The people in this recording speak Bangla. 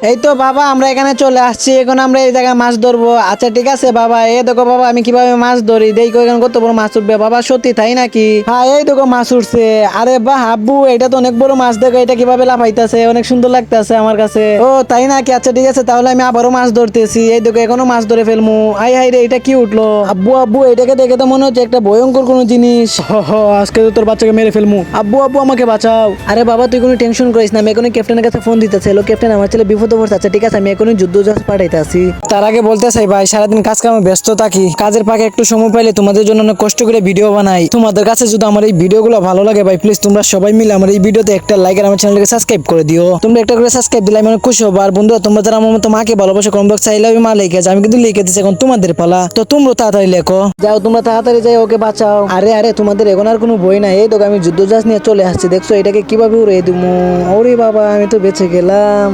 এই তো বাবা আমরা এখানে চলে আসছি, এখন আমরা এই জায়গায় মাছ ধরবো। আচ্ছা ঠিক আছে বাবা, এই দেখো বাবা আমি কিভাবে মাছ ধরি, দেখো এখানে কত বড় মাছ উঠবে। বাবা সত্যি তাই নাকি? হ্যাঁ এই দেখো মাছ উঠছে। আরে বাহ আব্বু, এটা তো অনেক বড় মাছ, দেখো এটা কিভাবে লাফাইতেছে, অনেক সুন্দর লাগতেছে আমার কাছে। ও তাই নাকি? আচ্ছা ঠিক আছে, তাহলে আমি আবারও মাছ ধরতেছি। এই দেখো এখনো মাছ ধরে ফেলমু। আই হাই রে, এটা কি উঠলো? আব্বু আব্বু, এটাকে দেখে তো মনে হচ্ছে একটা ভয়ঙ্কর কোনো জিনিস। আজকে তো তোর বাচ্চাকে মেরে ফেলমু। আব্বু আব্বু আমাকে বাঁচাও। আরে বাবা তুই কোনো টেনশন করিস না, আমি এখনই ক্যাপ্টেনের কাছে ফোন দিতেছি। হ্যালো ক্যাপ্টেন, আমার ছেলে বিপদে পড়ছে। আচ্ছা ঠিক আছে, আমি এখনই যুদ্ধ জাহাজ পাঠাইতে আসি। তার আগে বলতে চাই ভাই, সারাদিন কাজ কামে ব্যস্ত থাকি, কাজের ফাঁকে একটু সময় পাইলে তোমাদের জন্য অনেক কষ্ট করে ভিডিও বানাই। তোমাদের কাছে যদি আমার এই ভিডিওগুলো ভালো লাগে ভাই, প্লিজ তোমরা সবাই মিলে আমার এই ভিডিওতে একটা লাইক আর আমার চ্যানেলকে সাবস্ক্রাইব করে দিও। তোমরা একটা করে সাবস্ক্রাইব দিলে আমি অনেক খুশি হবো। আর বন্ধুরা তোমরা যারা আমার মতো মাকে ভালোবাসো, কম বক্স চাইলে আমি মা লিখে আমি কিন্তু লিখে দিচ্ছি, এখন তোমাদের পালা। তো তোমরা তাড়াতাড়ি লেখো, যাও তোমরা তাড়াতাড়ি যাই, ওকে বাঁচাও। আরে আরে তোমাদের এখন আর কোনো বই নাই, এই তো আমি যুদ্ধ জাহাজ নিয়ে চলে আসছি। দেখছো এটাকে কিভাবে উড়িয়ে দিমু? ওরে বাবা, আমি তো বেঁচে গেলাম।